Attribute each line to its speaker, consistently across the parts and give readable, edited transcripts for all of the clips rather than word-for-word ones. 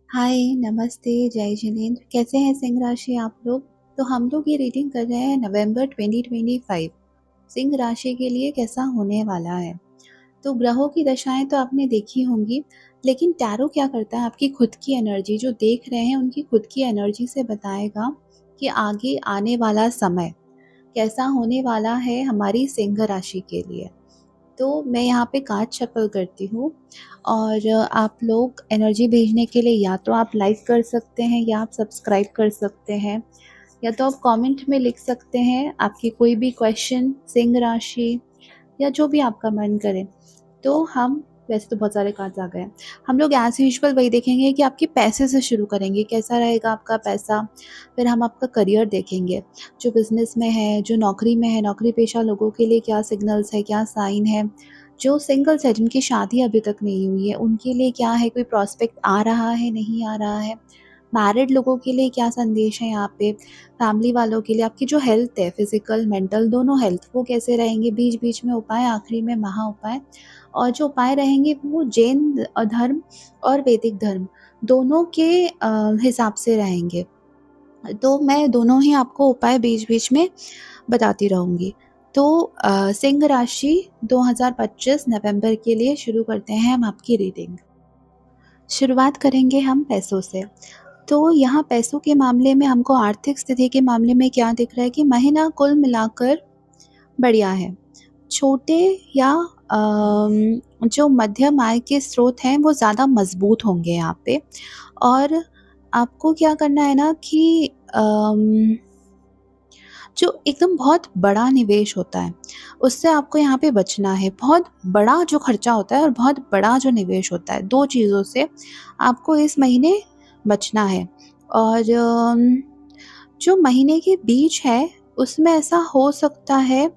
Speaker 1: हाय, नमस्ते, जय जिनेंद्र। कैसे हैं सिंह राशि आप लोग? तो हम लोग ये रीडिंग कर रहे हैं नवंबर 2025 सिंह राशि के लिए कैसा होने वाला है। तो ग्रहों की दशाएं तो आपने देखी होंगी, लेकिन टैरो क्या करता है, आपकी खुद की एनर्जी जो देख रहे हैं उनकी खुद की एनर्जी से बताएगा कि आगे आने वाला समय कैसा होने वाला है हमारी सिंह राशि के लिए। तो मैं यहाँ पे कार्ड शफल करती हूँ और आप लोग एनर्जी भेजने के लिए या तो आप लाइक कर सकते हैं या आप सब्सक्राइब कर सकते हैं या तो आप कमेंट में लिख सकते हैं आपकी कोई भी क्वेश्चन सिंह राशि या जो भी आपका मन करे। तो हम वैसे तो बहुत सारे कार्ड्स आ गए हैं। हम लोग एज़ यूजुअल वही देखेंगे कि आपके पैसे से शुरू करेंगे, कैसा रहेगा आपका पैसा। फिर हम आपका करियर देखेंगे, जो बिज़नेस में है, जो नौकरी में है, नौकरी पेशा लोगों के लिए क्या सिग्नल्स है, क्या साइन है। जो सिंगल्स है, जिनकी शादी अभी तक नहीं हुई है, उनके लिए क्या है, कोई प्रॉस्पेक्ट आ रहा है, नहीं आ रहा है। मैरिड लोगों के लिए क्या संदेश है यहाँ पे, फैमिली वालों के लिए आपकी जो हेल्थ है, फिजिकल मेंटल दोनों हेल्थ, वो कैसे रहेंगे, बीच बीच में उपाय, आखिरी में महा उपाय। और जो उपाय रहेंगे वो जैन धर्म और वैदिक धर्म दोनों के हिसाब से रहेंगे। तो मैं दोनों ही आपको उपाय बीच-बीच में बताती रहूँगी। तो सिंह राशि 2025 नवंबर के लिए शुरू करते हैं हम आपकी रीडिंग। शुरुआत करेंगे हम पैसों से। तो यहाँ पैसों के मामले में हमको आर्थिक स्थिति के मामले में क्या दिख रहा है कि महीना कुल मिलाकर बढ़िया है। छोटे या जो मध्यम आय के स्रोत हैं वो ज़्यादा मज़बूत होंगे यहाँ पे। और आपको क्या करना है ना कि जो एकदम बहुत बड़ा निवेश होता है, उससे आपको यहाँ पे बचना है। बहुत बड़ा जो खर्चा होता है और बहुत बड़ा जो निवेश होता है, 2 चीज़ों से आपको इस महीने बचना है। और जो महीने के बीच है, उसमें ऐसा हो सकता है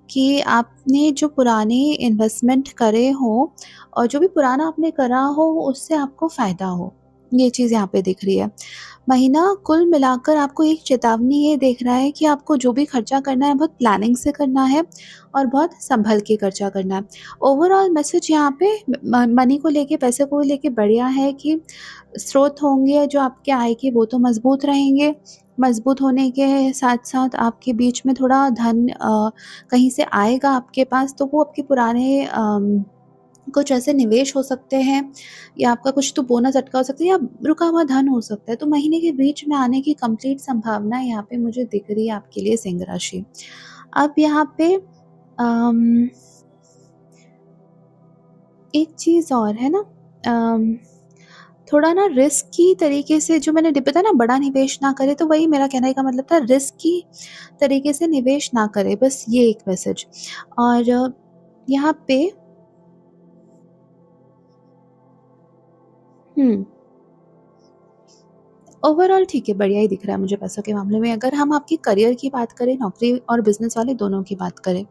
Speaker 1: कि आपने जो पुराने इन्वेस्टमेंट करे हों और जो भी पुराना आपने करा हो, उससे आपको फ़ायदा हो। ये चीज़ यहाँ पे दिख रही है। महीना कुल मिलाकर आपको एक चेतावनी ये देख रहा है कि आपको जो भी खर्चा करना है बहुत प्लानिंग से करना है और बहुत सँभल के खर्चा करना है। ओवरऑल मैसेज यहाँ पे मनी को लेके, पैसे को लेके बढ़िया है कि स्रोत होंगे जो आपके आय के, वो तो मज़बूत रहेंगे। मज़बूत होने के साथ-साथ आपके बीच में थोड़ा धन कहीं से आएगा आपके पास, तो वो आपके पुराने कुछ ऐसे निवेश हो सकते हैं या आपका कुछ तो बोनस अटका हो सकता है या रुका हुआ धन हो सकता है। तो महीने के बीच में आने की कंप्लीट संभावना यहाँ पे मुझे दिख रही है आपके लिए सिंह राशि। अब यहाँ पे अम, एक चीज़ और है ना, अम, थोड़ा ना रिस्की तरीके से जो मैंने बताया ना, बड़ा निवेश ना करे, तो वही मेरा कहने का मतलब था, रिस्की तरीके से निवेश ना करे, बस ये एक मैसेज। और यहाँ पे हुँ। ओवरऑल ठीक है, बढ़िया ही दिख रहा है मुझे पैसों के मामले में। अगर हम आपकी करियर की बात करें, नौकरी और बिज़नेस वाले दोनों की बात करें,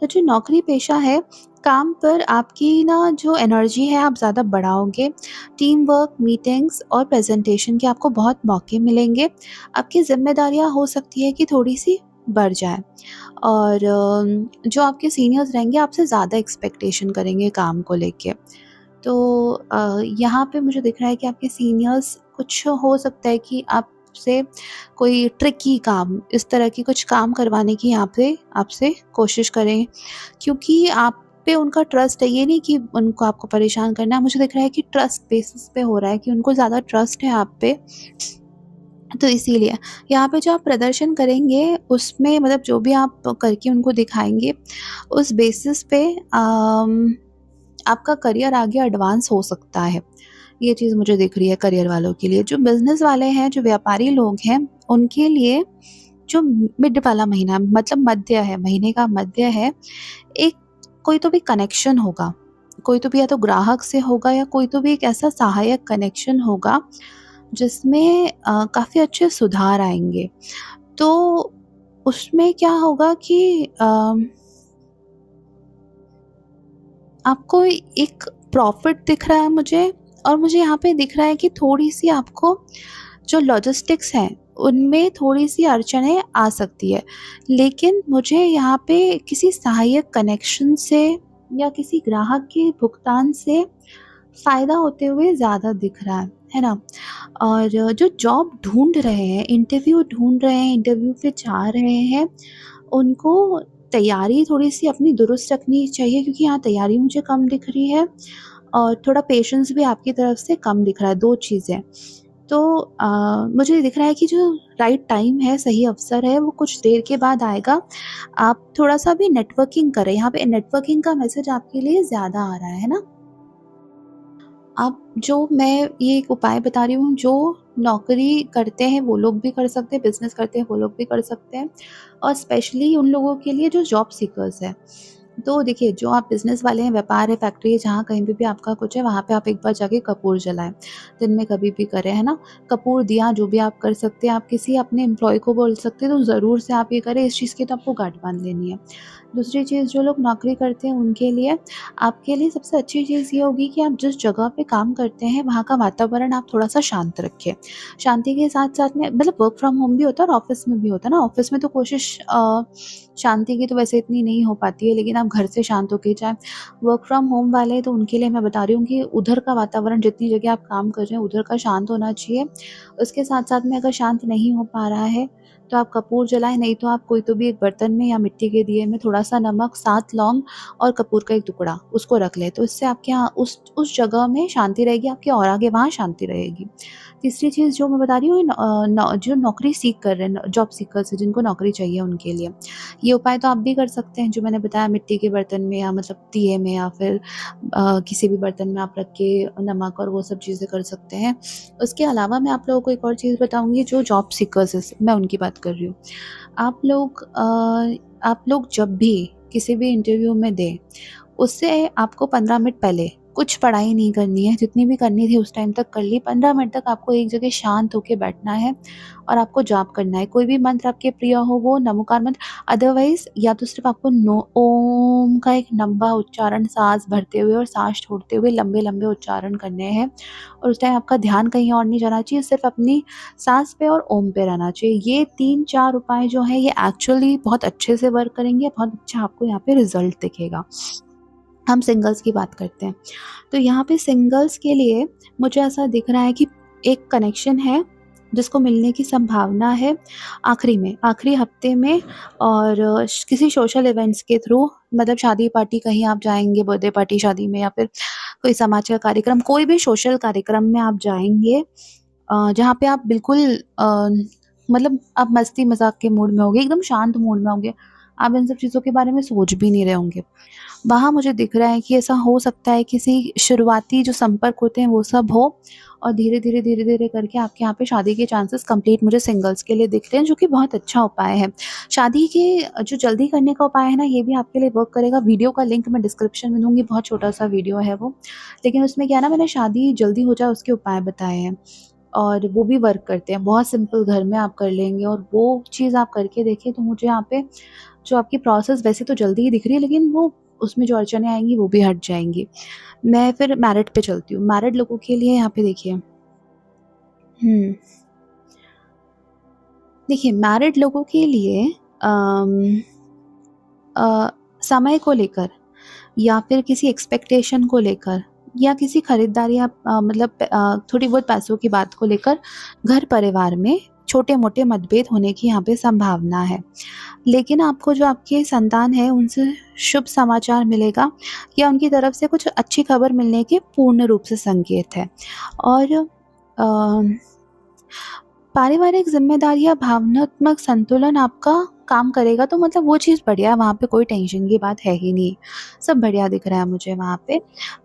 Speaker 1: तो जो नौकरी पेशा है, काम पर आपकी ना जो एनर्जी है आप ज़्यादा बढ़ाओगे। टीम वर्क, मीटिंग्स और प्रेज़ेंटेशन के आपको बहुत मौके मिलेंगे। आपकी ज़िम्मेदारियाँ हो सकती है कि थोड़ी-सी बढ़ जाएँ। और जो आपके सीनियर्स रहेंगे आपसे ज़्यादा एक्सपेक्टेशन करेंगे काम को लेके। तो यहाँ पे मुझे दिख रहा है कि आपके सीनियर्स, कुछ हो सकता है कि आपसे कोई ट्रिकी काम, इस तरह की कुछ काम करवाने की यहाँ पे आपसे कोशिश करें, क्योंकि आप पे उनका ट्रस्ट है। ये नहीं कि उनको आपको परेशान करना है, मुझे दिख रहा है कि ट्रस्ट बेसिस पे हो रहा है कि उनको ज़्यादा ट्रस्ट है आप पे। तो इसीलिए यहाँ पे जो आप प्रदर्शन करेंगे उसमें, मतलब जो भी आप करके उनको दिखाएँगे, उस बेसिस पे आपका करियर आगे एडवांस हो सकता है। ये चीज़ मुझे दिख रही है करियर वालों के लिए। जो बिज़नेस वाले हैं, जो व्यापारी लोग हैं, उनके लिए जो मिड वाला महीना, मतलब मध्य है, महीने का मध्य है, एक कोई तो भी कनेक्शन होगा। कोई तो भी या तो ग्राहक से होगा या कोई तो भी एक ऐसा सहायक कनेक्शन होगा जिसमें काफ़ी अच्छे सुधार आएँगे। तो उसमें क्या होगा कि आपको एक प्रॉफ़िट दिख रहा है मुझे, और मुझे यहाँ पे दिख रहा है कि थोड़ी-सी आपको जो लॉजिस्टिक्स हैं, उनमें थोड़ी-सी अड़चनें आ सकती है। लेकिन मुझे यहाँ पे किसी सहायक कनेक्शन से या किसी ग्राहक के भुगतान से फ़ायदा होते हुए ज़्यादा दिख रहा है ना? और जो जॉब ढूँढ रहे हैं, इंटरव्यू ढूँढ रहे हैं, इंटरव्यू पे जा रहे हैं, उनको तैयारी थोड़ी-सी अपनी दुरुस्त रखनी चाहिए, क्योंकि यहाँ तैयारी मुझे कम दिख रही है और थोड़ा पेशेंस भी आपकी तरफ से कम दिख रहा है, 2 चीज़ें। तो मुझे दिख रहा है कि जो राइट टाइम है, सही अवसर है, वो कुछ देर के बाद आएगा। आप थोड़ा-सा भी नेटवर्किंग करें, यहाँ पे नेटवर्किंग का मैसेज आपके लिए ज़्यादा आ रहा है ना? अब जो मैं ये एक उपाय बता रही हूँ, जो नौकरी करते हैं वो लोग भी कर सकते हैं, बिज़नेस करते हैं वो लोग भी कर सकते हैं, और स्पेशली उन लोगों के लिए जो जॉब सीकर्स हैं। तो देखिए, जो आप बिज़नेस वाले हैं, व्यापार है, फैक्ट्री है, जहाँ कहीं पे भी आपका कुछ है, वहाँ पे आप एक बार जाके कपूर जलाएँ। दिन में कभी भी करें, है ना? कपूर, दिया जो भी आप कर सकते हैं, आप किसी अपने एम्प्लॉयी को बोल सकते हैं, तो ज़रूर से आप ये करें, इस चीज़ की तो आपको गांठ बाँध लेनी है। दूसरी चीज़, जो लोग नौकरी करते हैं उनके लिए, आपके लिए सबसे अच्छी चीज़ ये होगी कि आप जिस जगह पे काम करते हैं, वहाँ का वातावरण आप थोड़ा-सा शांत रखें। शांति के साथ-साथ में, मतलब वर्क फ्रॉम होम भी होता है और ऑफ़िस में भी होता है ना। ऑफ़िस में तो कोशिश शांति की तो वैसे इतनी नहीं हो पाती है, लेकिन आप घर से शांत होके जाएँ। वर्क फ्रॉम होम वाले, तो उनके लिए मैं बता रही हूँ कि उधर का वातावरण, जितनी जगह आप काम कर रहे हैं, उधर का शांत होना चाहिए। उसके साथ-साथ में अगर शांत नहीं हो पा रहा है, तो आप कपूर जलाएँ, नहीं तो आप कोई तो भी एक बर्तन में या मिट्टी के दिए में थोड़ा-सा नमक, 7 लौंग और कपूर का एक टुकड़ा, उसको रख लें। तो इससे आपके यहाँ उस जगह में शांति रहेगी, आपके ऑरा के वहाँ शांति रहेगी। तीसरी चीज़ जो मैं बता रही हूँ, जो नौकरी सीख कर रहे हैं, जॉब सीकर्स हैं, जिनको नौकरी चाहिए उनके लिए। ये उपाय तो आप भी कर सकते हैं, जो मैंने बताया, मिट्टी के बर्तन में या मतलब दिए में, या फिर किसी भी बर्तन में आप रख के नमक और वो सब चीज़ें कर सकते हैं। उसके अलावा मैं आप लोगों को एक और चीज़ बताऊँगी, जो जॉब सीकर्स हैं, मैं उनकी बात कर रही हूँ। आप लोग जब भी किसी भी इंटरव्यू में दें, उससे आपको 15 मिनट पहले कुछ पढ़ाई नहीं करनी है, जितनी भी करनी थी उस टाइम तक कर ली। 15 मिनट तक आपको एक जगह शांत होके बैठना है और आपको जाप करना है। कोई भी मंत्र आपके प्रिय हो, वो नमोकार मंत्र, अदरवाइज़ या तो सिर्फ़ आपको नो ओम का एक लंबा उच्चारण, साँस भरते हुए और साँस छोड़ते हुए लंबे-लंबे उच्चारण करने हैं, और उस टाइम आपका ध्यान कहीं और नहीं जाना चाहिए, सिर्फ़ अपनी साँस पे और ओम पे रहना चाहिए। ये 3-4 उपाय जो हैं, ये एक्चुअली बहुत अच्छे से वर्क करेंगे, बहुत अच्छा आपको यहाँ पे रिज़ल्ट दिखेगा। हम सिंगल्स की बात करते हैं। तो यहाँ पे सिंगल्स के लिए मुझे ऐसा दिख रहा है कि एक कनेक्शन है, जिसको मिलने की संभावना है आखिरी हफ्ते में, और किसी सोशल इवेंट्स के थ्रू, मतलब शादी पार्टी कहीं आप जाएँगे, बर्थडे पार्टी, शादी में, या फिर कोई समाज का कार्यक्रम, कोई भी सोशल कार्यक्रम में आप जाएँगे, जहाँ पे आप बिल्कुल मतलब आप मस्ती-मज़ाक के मूड में होंगे, एकदम शांत मूड में होंगे। आप इन सब चीज़ों के बारे में सोच भी नहीं रहे होंगे। वहाँ मुझे दिख रहा है कि ऐसा हो सकता है, किसी शुरुआती जो संपर्क होते हैं वो सब हो, और धीरे-धीरे, धीरे-धीरे करके आपके यहाँ पे शादी के चांसेस कंप्लीट मुझे सिंगल्स के लिए दिख रहे हैं, जो कि बहुत अच्छा उपाय है। शादी के जो जल्दी करने का उपाय है ना, ये भी आपके लिए वर्क करेगा। वीडियो का लिंक मैं डिस्क्रिप्शन में दूँगी, बहुत छोटा-सा वीडियो है वो। लेकिन उसमें क्या है ना, मैंने शादी जल्दी हो जाए उसके उपाय बताए हैं, और वो भी वर्क करते हैं। बहुत सिंपल, घर में आप कर लेंगे, और वो चीज़ आप करके देखिए, तो मुझे यहाँ पे जो आपकी प्रोसेस वैसे तो जल्दी ही दिख रही है, लेकिन वो उसमें जो अड़चनें आएँगी वो भी हट जाएँगी। मैं फिर मैरिड पे चलती हूँ। मैरिड लोगों के लिए यहाँ पे देखिए, हुँ, देखिए, मैरिड लोगों के लिए अम, अ, समय को लेकर, या फिर किसी एक्सपेक्टेशन को लेकर, या किसी खरीदारी या मतलब थोड़ी बहुत पैसों की बात को लेकर, घर परिवार में छोटे-मोटे मतभेद होने की यहाँ पे संभावना है। लेकिन आपको, जो आपके संतान है, उनसे शुभ समाचार मिलेगा, या उनकी तरफ से कुछ अच्छी खबर मिलने के पूर्ण रूप से संकेत है। और अ पारिवारिक ज़िम्मेदारी या भावनात्मक संतुलन आपका काम करेगा, तो मतलब वो चीज़ बढ़िया है, वहाँ पे कोई टेंशन की बात है ही नहीं। सब बढ़िया दिख रहा है मुझे वहाँ पे।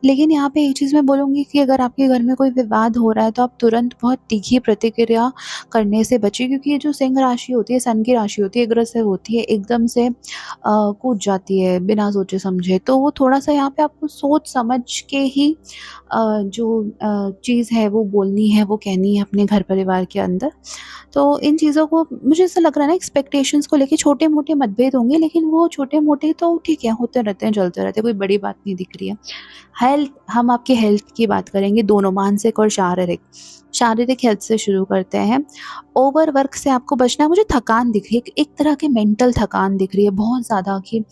Speaker 1: लेकिन यहाँ पे एक चीज़ मैं बोलूँगी कि अगर आपके घर में कोई विवाद हो रहा है, तो आप तुरंत बहुत तीखी प्रतिक्रिया करने से बचिए, क्योंकि ये जो सिंह राशि होती है, सन की राशि होती है, अग्रेसिव होती है, एकदम से कूद जाती है बिना सोचे-समझे। तो वो थोड़ा-सा यहाँ पे आपको सोच समझ के ही जो चीज़ है वो बोलनी है, वो कहनी है अपने घर परिवार के अंदर। तो इन चीज़ों को, मुझे ऐसा लग रहा है ना, एक्सपेक्टेशंस को लेके कि छोटे-मोटे मतभेद होंगे, लेकिन वो छोटे-मोटे तो ठीक है, होते रहते हैं, चलते रहते हैं, कोई बड़ी बात नहीं दिख रही है। हेल्थ, हम आपकी हेल्थ की बात करेंगे, दोनों मानसिक और शारीरिक। शारीरिक हेल्थ से शुरू करते हैं। ओवरवर्क से आपको बचना है। मुझे थकान दिख रही है, एक तरह की मेंटल थकान दिख रही है बहुत ज़्यादा, कि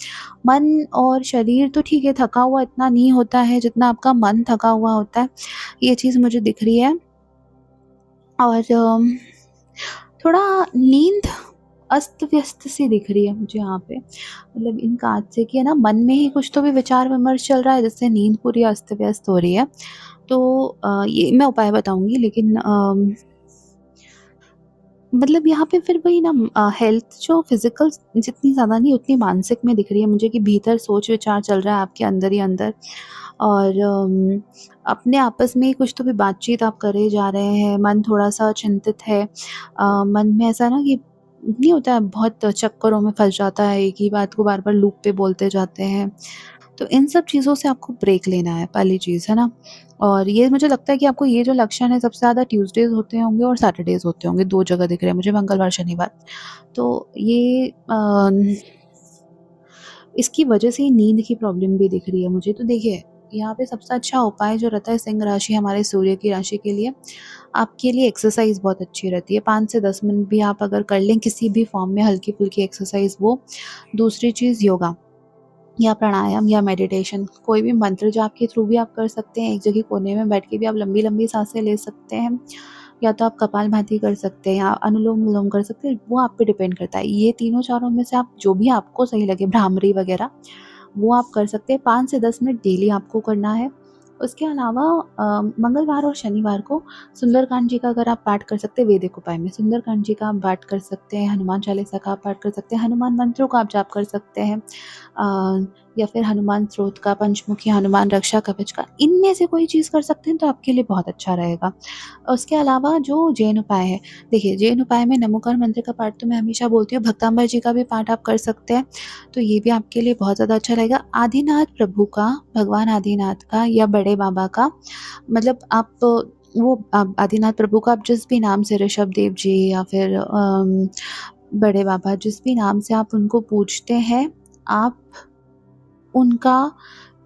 Speaker 1: मन और शरीर तो ठीक है, थका हुआ इतना नहीं होता है जितना आपका मन थका हुआ होता है, ये चीज़ मुझे दिख रही है। और थोड़ा नींद अस्त-व्यस्त सी दिख रही है मुझे यहाँ पे। मतलब इन काज से कि है ना, मन में ही कुछ तो भी विचार-विमर्श चल रहा है, जिससे नींद पूरी अस्त-व्यस्त हो रही है। तो ये मैं उपाय बताऊँगी, लेकिन मतलब यहाँ पे फिर वही ना, हेल्थ जो फिज़िकल जितनी ज़्यादा नहीं, उतनी मानसिक में दिख रही है मुझे, कि भीतर सोच-विचार चल रहा है आपके अंदर ही अंदर। और अपने आपस में ही कुछ तो भी बातचीत आप करे जा रहे हैं, मन थोड़ा-सा चिंतित है। मन में ऐसा ना कि नहीं होता है, बहुत चक्करों में फँस जाता है, एक ही बात को बार-बार लूप पे बोलते जाते हैं। तो इन सब चीज़ों से आपको ब्रेक लेना है, पहली चीज़, है ना? और ये मुझे लगता है कि आपको ये जो लक्षण है, सबसे ज़्यादा ट्यूसडेज़ होते होंगे और सैटरडेज़ होते होंगे, 2 जगह दिख रहे हैं मुझे, मंगलवार, शनिवार। तो ये इसकी वजह से ही नींद की प्रॉब्लम भी दिख रही है मुझे। तो देखिए, यहाँ पे सबसे अच्छा उपाय जो रहता है सिंह राशि, हमारे सूर्य की राशि के लिए, आपके लिए एक्सरसाइज़ बहुत अच्छी रहती है। 5 से 10 मिनट भी आप अगर कर लें किसी भी फ़ॉर्म में, हल्की-फुल्की एक्सरसाइज़ वो। दूसरी चीज़ योगा या प्राणायाम या मेडिटेशन, कोई भी मंत्र जाप के थ्रू भी आप कर सकते हैं। एक जगह कोने में बैठ के भी आप लंबी-लंबी साँसें ले सकते हैं, या तो आप कपालभाति कर सकते हैं या अनुलोम-विलोम कर सकते हैं, वो आप पे डिपेंड करता है। ये तीनों चारों में से आप जो भी आपको सही लगे, भ्रामरी वगैरह, वो आप कर सकते हैं। 5 से 10 मिनट डेली आपको करना है। उसके अलावा मंगलवार और शनिवार को सुंदरकांड जी का अगर आप पाठ कर सकते हैं, वैदिक उपाय में सुंदरकांड जी का आप पाठ कर सकते हैं, हनुमान चालीसा का आप पाठ कर सकते हैं, हनुमान मंत्रों का आप जाप कर सकते हैं, या फिर हनुमान स्रोत का, पंचमुखी हनुमान रक्षा कवच का, इनमें से कोई चीज़ कर सकते हैं तो आपके लिए बहुत अच्छा रहेगा। उसके अलावा जो जैन उपाय है, देखिए जैन उपाय में नमोकार मंत्र का पाठ तो मैं हमेशा बोलती हूँ, भक्ताम्बर जी का भी पाठ आप कर सकते हैं, तो ये भी आपके लिए बहुत ज़्यादा अच्छा रहेगा। आदिनाथ प्रभु का, भगवान आदिनाथ का या बड़े बाबा का, मतलब आप वो आदिनाथ प्रभु का आप जिस भी नाम से, ऋषभ देव जी या फिर बड़े बाबा, जिस भी नाम से आप उनको पूजते हैं, आप उनका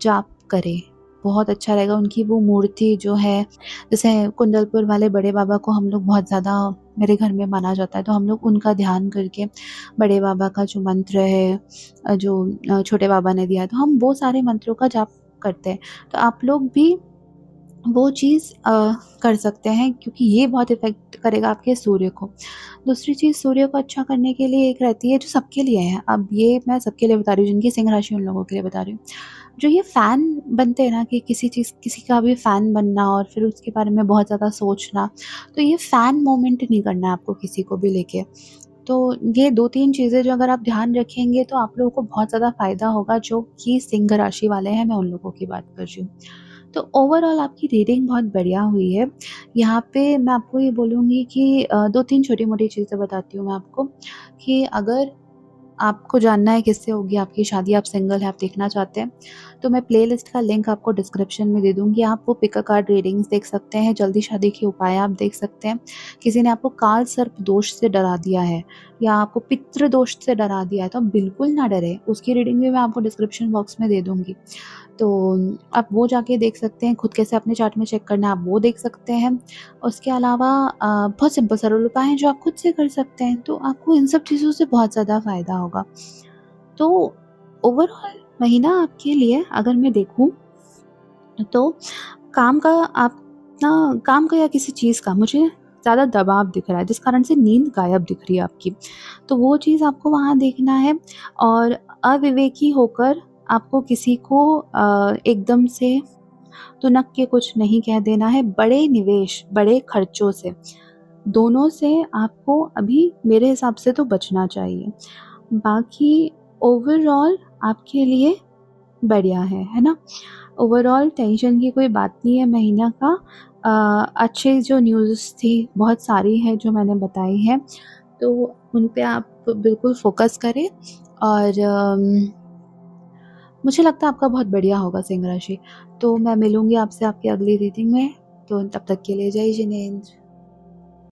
Speaker 1: जाप करें, बहुत अच्छा रहेगा। उनकी वो मूर्ति जो है, जैसे कुंडलपुर वाले बड़े बाबा को हम लोग बहुत ज़्यादा, मेरे घर में माना जाता है, तो हम लोग उनका ध्यान करके, बड़े बाबा का जो मंत्र है, जो छोटे बाबा ने दिया है, तो हम वो सारे मंत्रों का जाप करते हैं। तो आप लोग भी वो चीज़ कर सकते हैं, क्योंकि ये बहुत इफ़ेक्ट करेगा आपके सूर्य को। दूसरी चीज़ सूर्य को अच्छा करने के लिए एक रहती है, जो सबके लिए है, अब ये मैं सबके लिए बता रही हूँ, जिनकी सिंह राशि उन लोगों के लिए बता रही हूँ। जो ये फ़ैन बनते हैं ना, कि किसी चीज़, किसी का भी फ़ैन बनना और फिर उसके बारे में बहुत ज़्यादा सोचना, तो ये फ़ैन मोमेंट नहीं करना है आपको किसी को भी लेके। तो ये 2-3 चीज़ें जो अगर आप ध्यान रखेंगे, तो आप लोगों को बहुत ज़्यादा फ़ायदा होगा, जो कि सिंह राशि वाले हैं, मैं उन लोगों की बात कर रही हूँ। तो ओवरऑल आपकी रीडिंग बहुत बढ़िया हुई है। यहाँ पे मैं आपको ये बोलूँगी कि 2-3 छोटी-मोटी चीज़ें बताती हूँ मैं आपको, कि अगर आपको जानना है किससे होगी आपकी शादी, आप सिंगल हैं, आप देखना चाहते हैं, तो मैं प्लेलिस्ट का लिंक आपको डिस्क्रिप्शन में दे दूँगी। आप वो पिक अ कार्ड रीडिंग्स देख सकते हैं, जल्दी शादी के उपाय आप देख सकते हैं। किसी ने आपको काल सर्प दोष से डरा दिया है या आपको पितृ दोष से डरा दिया है, तो आप बिल्कुल ना डरें, उसकी रीडिंग भी मैं आपको डिस्क्रिप्शन बॉक्स में दे दूँगी। तो आप वो जाके देख सकते हैं, खुद कैसे अपने चार्ट में चेक करना है, आप वो देख सकते हैं। उसके अलावा बहुत सिंपल सरल उपाय हैं जो आप खुद से कर सकते हैं, तो आपको इन सब चीज़ों से बहुत ज़्यादा फ़ायदा होगा। तो ओवरऑल महीना आपके लिए अगर मैं देखूँ, तो काम का आप ना, काम का या किसी चीज़ का मुझे ज़्यादा दबाव दिख रहा है, जिस कारण से नींद गायब दिख रही है आपकी। तो वो चीज़ आपको वहाँ देखना है, और अविवेकी होकर आपको किसी को एकदम से तुनक के कुछ नहीं कह देना है। बड़े निवेश, बड़े खर्चों से, दोनों से आपको अभी मेरे हिसाब से तो बचना चाहिए। बाकी ओवरऑल आपके लिए बढ़िया है ना? ओवरऑल टेंशन की कोई बात नहीं है महीना का। अच्छे जो न्यूज़ थी, बहुत सारी है जो मैंने बताई हैं, तो उन पे आप बिल्कुल फ़ोकस करें, और मुझे लगता है आपका बहुत बढ़िया होगा सिंह राशि। तो मैं मिलूँगी आपसे आपकी अगली रीडिंग में, तो तब तक के लिए जय जिनेंद्र।